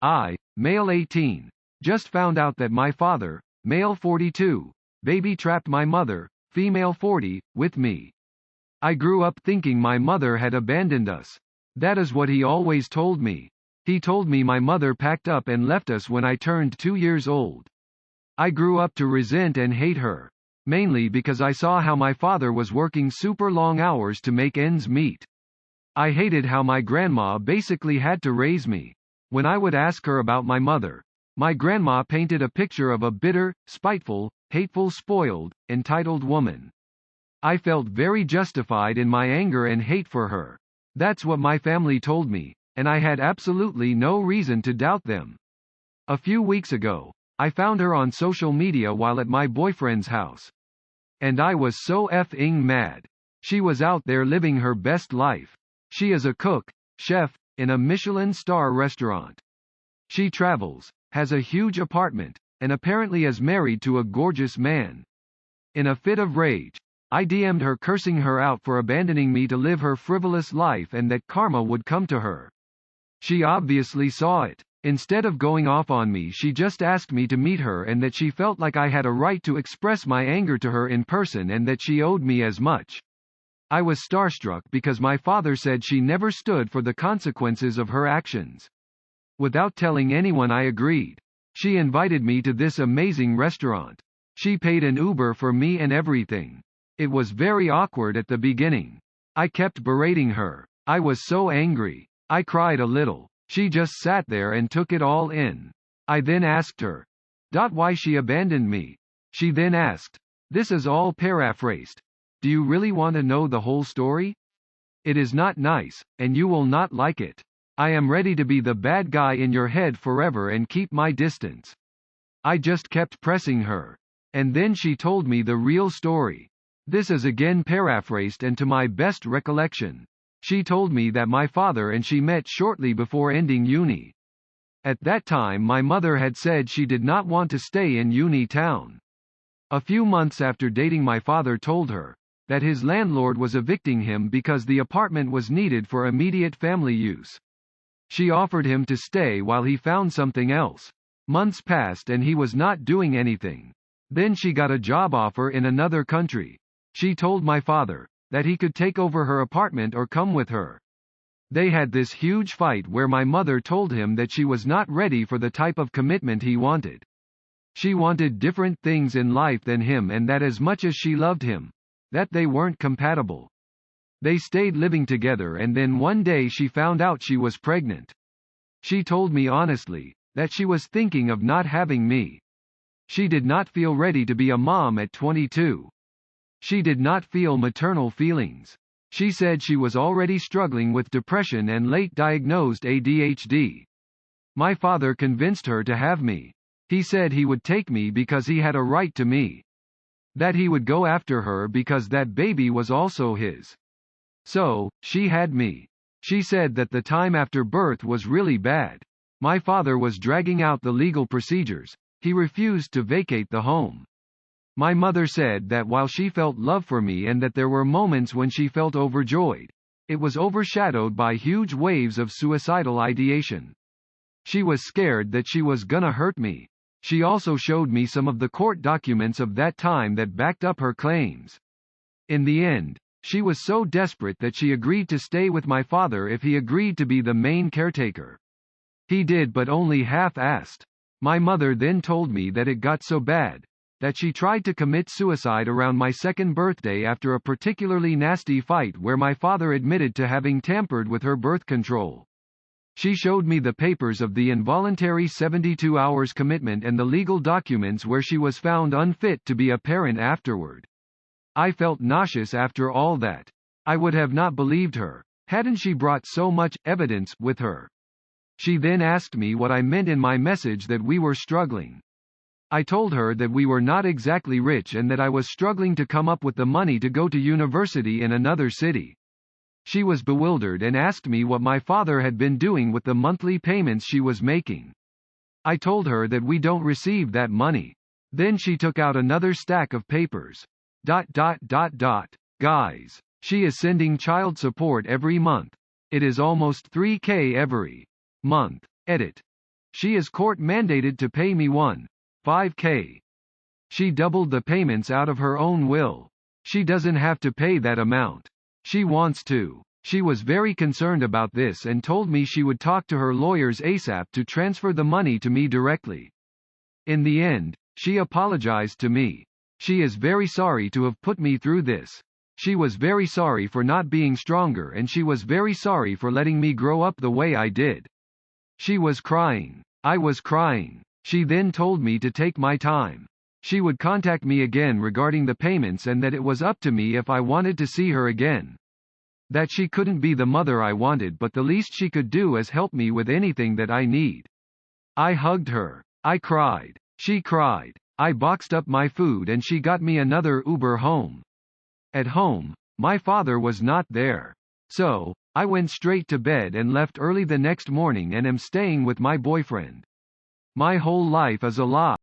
I, male 18, just found out that my father, male 42, baby trapped my mother, female 40, with me. I grew up thinking my mother had abandoned us. That is what he always told me. He told me my mother packed up and left us when I turned 2 years old. I grew up to resent and hate her. Mainly because I saw how my father was working super long hours to make ends meet. I hated how my grandma basically had to raise me. When I would ask her about my mother, my grandma painted a picture of a bitter, spiteful, hateful, spoiled, entitled woman. I felt very justified in my anger and hate for her. That's what my family told me, and I had absolutely no reason to doubt them. A few weeks ago, I found her on social media while at my boyfriend's house. And I was so effing mad. She was out there living her best life. She is a cook, chef, in a Michelin star restaurant. She travels, has a huge apartment, and apparently is married to a gorgeous man. In a fit of rage, I DM'd her cursing her out for abandoning me to live her frivolous life and that karma would come to her. She obviously saw it. Instead of going off on me, she just asked me to meet her and that she felt like I had a right to express my anger to her in person and that she owed me as much. I was starstruck because my father said she never stood for the consequences of her actions. Without telling anyone, I agreed. She invited me to this amazing restaurant. She paid an Uber for me and everything. It was very awkward at the beginning. I kept berating her. I was so angry. I cried a little. She just sat there and took it all in. I then asked her why she abandoned me. She then asked, this is all paraphrased. Do you really want to know the whole story? It is not nice, and you will not like it. I am ready to be the bad guy in your head forever and keep my distance. I just kept pressing her. And then she told me the real story. This is again paraphrased and to my best recollection. She told me that my father and she met shortly before ending uni. At that time my mother had said she did not want to stay in uni town. A few months after dating, my father told her that his landlord was evicting him because the apartment was needed for immediate family use. She offered him to stay while he found something else. Months passed and he was not doing anything. Then she got a job offer in another country. She told my father that he could take over her apartment or come with her. They had this huge fight where my mother told him that she was not ready for the type of commitment he wanted. She wanted different things in life than him, and that as much as she loved him, that they weren't compatible. They stayed living together and then one day she found out she was pregnant. She told me honestly that she was thinking of not having me. She did not feel ready to be a mom at 22. She did not feel maternal feelings. She said she was already struggling with depression and late-diagnosed ADHD. My father convinced her to have me. He said he would take me because he had a right to me. That he would go after her because that baby was also his. So, she had me. She said that the time after birth was really bad. My father was dragging out the legal procedures. He refused to vacate the home. My mother said that while she felt love for me and that there were moments when she felt overjoyed, it was overshadowed by huge waves of suicidal ideation. She was scared that she was gonna hurt me. She also showed me some of the court documents of that time that backed up her claims. In the end, she was so desperate that she agreed to stay with my father if he agreed to be the main caretaker. He did, but only half-assed. My mother then told me that it got so bad that she tried to commit suicide around my second birthday after a particularly nasty fight where my father admitted to having tampered with her birth control. She showed me the papers of the involuntary 72 hours commitment and the legal documents where she was found unfit to be a parent afterward. I felt nauseous after all that. I would have not believed her, hadn't she brought so much evidence with her. She then asked me what I meant in my message that we were struggling. I told her that we were not exactly rich and that I was struggling to come up with the money to go to university in another city. She was bewildered and asked me what my father had been doing with the monthly payments she was making. I told her that we don't receive that money. Then she took out another stack of papers. Guys, she is sending child support every month. It is almost $3,000 every month. Edit. She is court mandated to pay me 1.5k. She doubled the payments out of her own will. She doesn't have to pay that amount. She wants to. She was very concerned about this and told me she would talk to her lawyers ASAP to transfer the money to me directly. In the end, she apologized to me. She is very sorry to have put me through this. She was very sorry for not being stronger and she was very sorry for letting me grow up the way I did. She was crying. I was crying. She then told me to take my time. She would contact me again regarding the payments and that it was up to me if I wanted to see her again. That she couldn't be the mother I wanted, but the least she could do is help me with anything that I need. I hugged her. I cried. She cried. I boxed up my food and she got me another Uber home. At home, my father was not there. So, I went straight to bed and left early the next morning and am staying with my boyfriend. My whole life is a lie.